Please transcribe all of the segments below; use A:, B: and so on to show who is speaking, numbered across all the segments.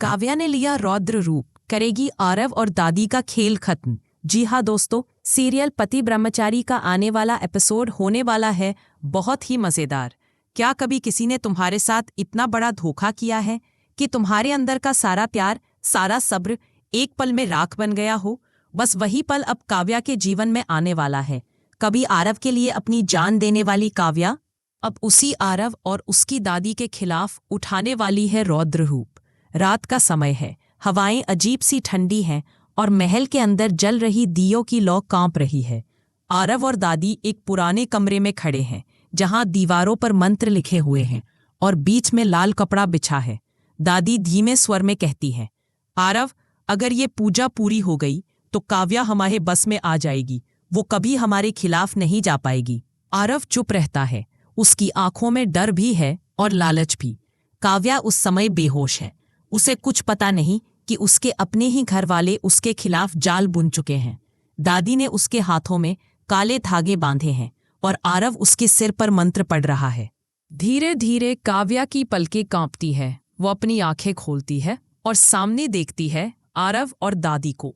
A: काव्या ने लिया रौद्र रूप, करेगी आरव और दादी का खेल खत्म। जी हाँ दोस्तों, सीरियल पति ब्रह्मचारी का आने वाला एपिसोड होने वाला है बहुत ही मज़ेदार। क्या कभी किसी ने तुम्हारे साथ इतना बड़ा धोखा किया है कि तुम्हारे अंदर का सारा प्यार, सारा सब्र एक पल में राख बन गया हो? बस वही पल अब काव्या के जीवन में आने वाला है। कभी आरव के लिए अपनी जान देने वाली काव्या अब उसी आरव और उसकी दादी के खिलाफ उठाने वाली है रौद्र रूप। रात का समय है, हवाएं अजीब सी ठंडी हैं और महल के अंदर जल रही दियों की लौ कांप रही है। आरव और दादी एक पुराने कमरे में खड़े हैं जहां दीवारों पर मंत्र लिखे हुए हैं और बीच में लाल कपड़ा बिछा है। दादी धीमे स्वर में कहती है, आरव, अगर ये पूजा पूरी हो गई तो काव्या हमारे बस में आ जाएगी, वो कभी हमारे खिलाफ नहीं जा पाएगी। आरव चुप रहता है, उसकी आंखों में डर भी है और लालच भी। काव्या उस समय बेहोश है, उसे कुछ पता नहीं कि उसके अपने ही घर वाले उसके खिलाफ जाल बुन चुके हैं। दादी ने उसके हाथों में काले धागे बांधे हैं और आरव उसके सिर पर मंत्र पढ़ रहा है। धीरे धीरे काव्या की पलकें कांपती है। वो अपनी आंखें खोलती है और सामने देखती है आरव और दादी को,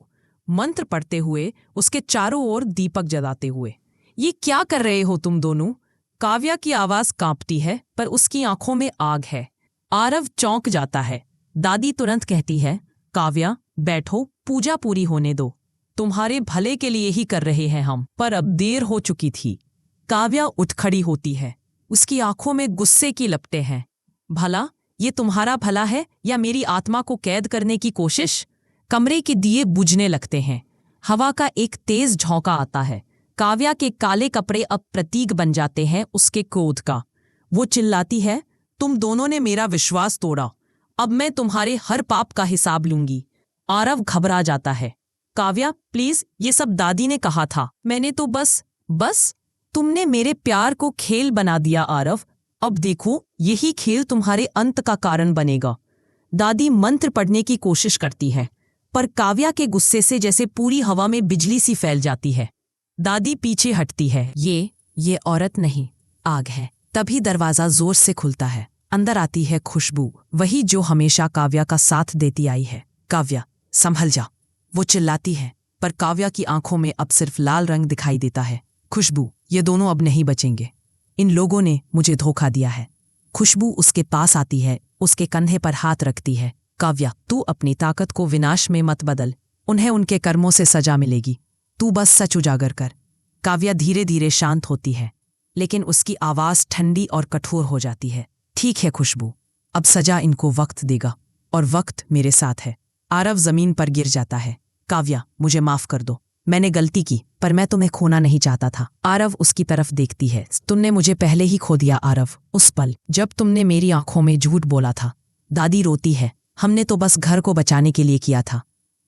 A: मंत्र पढ़ते हुए, उसके चारों ओर दीपक जलाते हुए। ये क्या कर रहे हो तुम दोनों? काव्या की आवाज कांपती है पर उसकी आंखों में आग है। आरव चौंक जाता है। दादी तुरंत कहती है, काव्या बैठो, पूजा पूरी होने दो, तुम्हारे भले के लिए ही कर रहे हैं हम। पर अब देर हो चुकी थी। काव्या उठ खड़ी होती है, उसकी आंखों में गुस्से की लपटें हैं। भला ये तुम्हारा भला है या मेरी आत्मा को कैद करने की कोशिश? कमरे के दिए बुझने लगते हैं। हवा का एक तेज झोंका आता है। काव्या के काले कपड़े अब प्रतीक बन जाते हैं उसके क्रोध का। वो चिल्लाती है, तुम दोनों ने मेरा विश्वास तोड़ा, अब मैं तुम्हारे हर पाप का हिसाब लूंगी। आरव घबरा जाता है। काव्या प्लीज, ये सब दादी ने कहा था, मैंने तो बस तुमने मेरे प्यार को खेल बना दिया आरव। अब देखो, यही खेल तुम्हारे अंत का कारण बनेगा। दादी मंत्र पढ़ने की कोशिश करती है पर काव्या के गुस्से से जैसे पूरी हवा में बिजली सी फैल जाती है। दादी पीछे हटती है। ये औरत नहीं, आग है। तभी दरवाजा जोर से खुलता है। अंदर आती है खुशबू, वही जो हमेशा काव्या का साथ देती आई है। काव्या संभल जा, वो चिल्लाती है पर काव्या की आंखों में अब सिर्फ लाल रंग दिखाई देता है। खुशबू, ये दोनों अब नहीं बचेंगे। इन लोगों ने मुझे धोखा दिया है। खुशबू उसके पास आती है, उसके कंधे पर हाथ रखती है। काव्या, तू अपनी ताकत को विनाश में मत बदल, उन्हें उनके कर्मों से सजा मिलेगी। तू बस सच उजागर कर। काव्या धीरे धीरे शांत होती है लेकिन उसकी आवाज ठंडी और कठोर हो जाती है। ठीक है खुशबू, अब सजा इनको वक्त देगा और वक्त मेरे साथ है। आरव जमीन पर गिर जाता है। काव्या, मुझे माफ कर दो, मैंने गलती की पर मैं तुम्हें खोना नहीं चाहता था। आरव उसकी तरफ देखती है। तुमने मुझे पहले ही खो दिया आरव, उस पल जब तुमने मेरी आंखों में झूठ बोला था। दादी रोती है, हमने तो बस घर को बचाने के लिए किया था।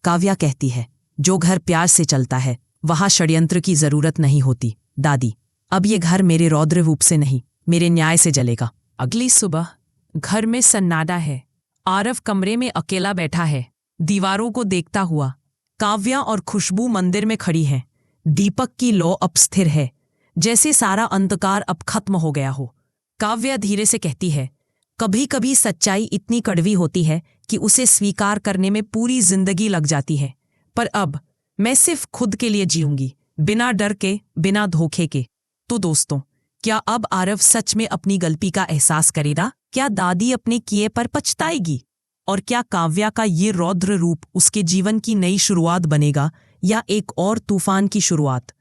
A: काव्या कहती है, जो घर प्यार से चलता है वहां षड्यंत्र की जरूरत नहीं होती। दादी, अब ये घर मेरे रौद्र रूप से नहीं, मेरे न्याय से जलेगा। अगली सुबह घर में सन्नाटा है। आरव कमरे में अकेला बैठा है, दीवारों को देखता हुआ। काव्या और खुशबू मंदिर में खड़ी हैं। दीपक की लौ अब स्थिर है, जैसे सारा अंधकार अब खत्म हो गया हो। काव्या धीरे से कहती है, कभी कभी सच्चाई इतनी कड़वी होती है कि उसे स्वीकार करने में पूरी जिंदगी लग जाती है, पर अब मैं सिर्फ खुद के लिए जीऊंगी, बिना डर के, बिना धोखे के। तो दोस्तों, क्या अब आरव सच में अपनी गलती का एहसास करेगा? क्या दादी अपने किए पर पछताएगी? और क्या काव्या का ये रौद्र रूप उसके जीवन की नई शुरुआत बनेगा या एक और तूफान की शुरुआत?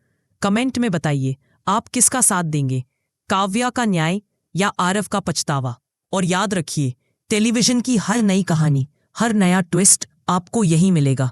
A: कमेंट में बताइए, आप किसका साथ देंगे, काव्या का न्याय या आरव का पछतावा? और याद रखिए, टेलीविजन की हर नई कहानी, हर नया ट्विस्ट आपको यहीं मिलेगा।